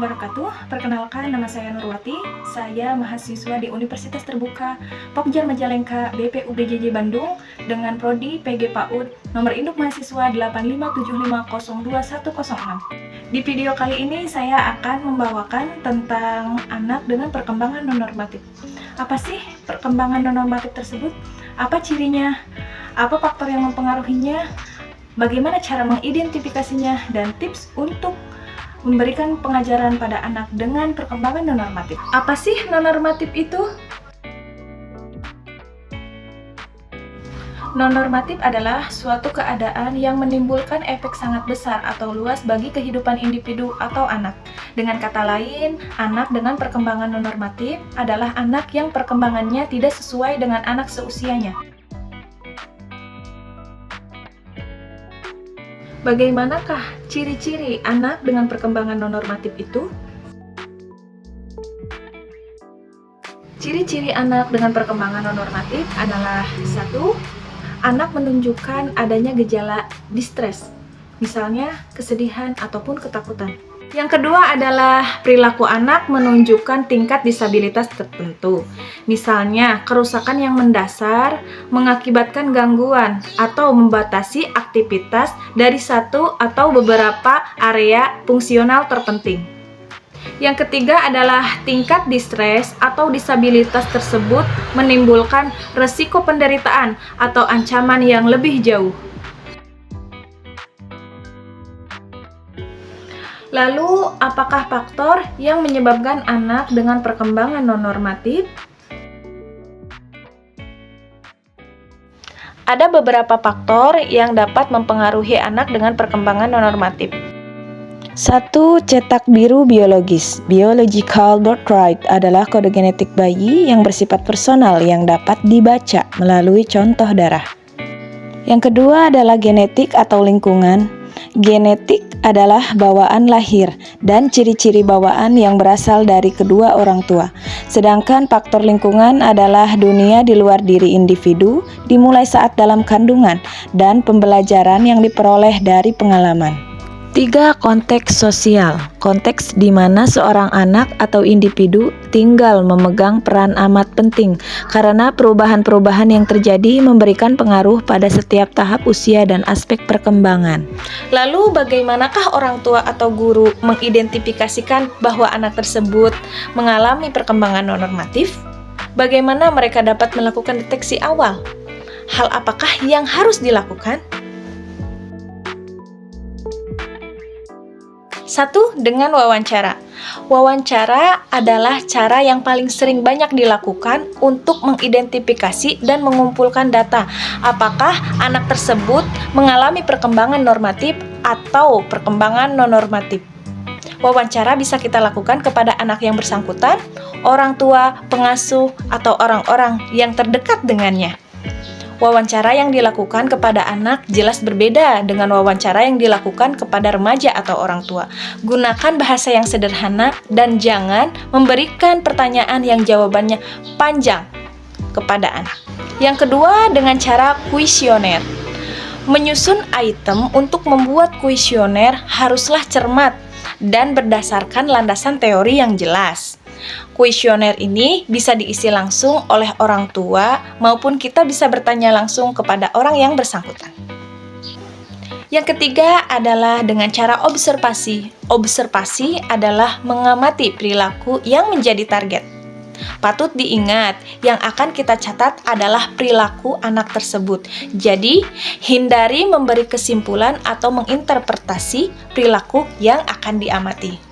wabarakatuh. Perkenalkan, nama saya Nurwati. Saya mahasiswa di Universitas Terbuka Pokja Majalengka BPUBJJ Bandung dengan prodi PG PAUD nomor induk mahasiswa 857502106. Di video kali ini saya akan membawakan tentang anak dengan perkembangan non-normatif. Apa sih perkembangan non-normatif tersebut? Apa cirinya? Apa faktor yang mempengaruhinya? Bagaimana cara mengidentifikasinya? Dan tips untuk memberikan pengajaran pada anak dengan perkembangan non-normatif. Apa sih non-normatif itu? Non-normatif adalah suatu keadaan yang menimbulkan efek sangat besar atau luas bagi kehidupan individu atau anak. Dengan kata lain, anak dengan perkembangan non-normatif adalah anak yang perkembangannya tidak sesuai dengan anak seusianya. Bagaimanakah ciri-ciri anak dengan perkembangan non-normatif itu? Ciri-ciri anak dengan perkembangan non-normatif adalah 1. Anak menunjukkan adanya gejala distres, misalnya kesedihan ataupun ketakutan. Yang kedua adalah perilaku anak menunjukkan tingkat disabilitas tertentu. Misalnya, kerusakan yang mendasar mengakibatkan gangguan atau membatasi aktivitas dari satu atau beberapa area fungsional terpenting. Yang ketiga adalah tingkat distres atau disabilitas tersebut menimbulkan resiko penderitaan atau ancaman yang lebih jauh. Lalu, apakah faktor yang menyebabkan anak dengan perkembangan non-normatif? Ada beberapa faktor yang dapat mempengaruhi anak dengan perkembangan non-normatif. 1. Cetak biru biologis. Biological birthright adalah kode genetik bayi yang bersifat personal yang dapat dibaca melalui contoh darah. Yang kedua adalah genetik atau lingkungan. Genetik adalah bawaan lahir dan ciri-ciri bawaan yang berasal dari kedua orang tua. Sedangkan faktor lingkungan adalah dunia di luar diri individu, dimulai saat dalam kandungan, dan pembelajaran yang diperoleh dari pengalaman. 3. Konteks sosial. Konteks di mana seorang anak atau individu tinggal memegang peran amat penting karena perubahan-perubahan yang terjadi memberikan pengaruh pada setiap tahap usia dan aspek perkembangan. Lalu bagaimanakah orang tua atau guru mengidentifikasikan bahwa anak tersebut mengalami perkembangan non-normatif? Bagaimana mereka dapat melakukan deteksi awal? Hal apakah yang harus dilakukan? 1. Dengan wawancara. Wawancara adalah cara yang paling sering banyak dilakukan untuk mengidentifikasi dan mengumpulkan data apakah anak tersebut mengalami perkembangan normatif atau perkembangan non-normatif. Wawancara bisa kita lakukan kepada anak yang bersangkutan, orang tua, pengasuh, atau orang-orang yang terdekat dengannya. Wawancara yang dilakukan kepada anak jelas berbeda dengan wawancara yang dilakukan kepada remaja atau orang tua. Gunakan bahasa yang sederhana dan jangan memberikan pertanyaan yang jawabannya panjang kepada anak. Yang kedua, dengan cara kuesioner. Menyusun item untuk membuat kuesioner haruslah cermat dan berdasarkan landasan teori yang jelas. Kuesioner ini bisa diisi langsung oleh orang tua maupun kita bisa bertanya langsung kepada orang yang bersangkutan. Yang ketiga adalah dengan cara observasi. Observasi adalah mengamati perilaku yang menjadi target. Patut diingat, yang akan kita catat adalah perilaku anak tersebut. Jadi, hindari memberi kesimpulan atau menginterpretasi perilaku yang akan diamati.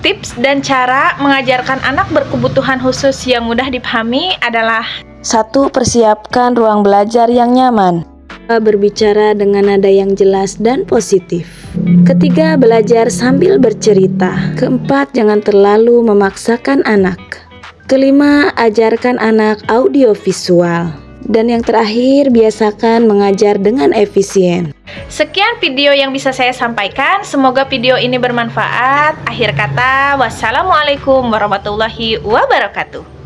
Tips dan cara mengajarkan anak berkebutuhan khusus yang mudah dipahami adalah 1. Persiapkan ruang belajar yang nyaman. Berbicara dengan nada yang jelas dan positif. Ketiga, belajar sambil bercerita. Keempat, jangan terlalu memaksakan anak. Kelima, ajarkan anak audiovisual. Dan yang terakhir, biasakan mengajar dengan efisien. Sekian video yang bisa saya sampaikan. Semoga video ini bermanfaat. Akhir kata, wassalamualaikum warahmatullahi wabarakatuh.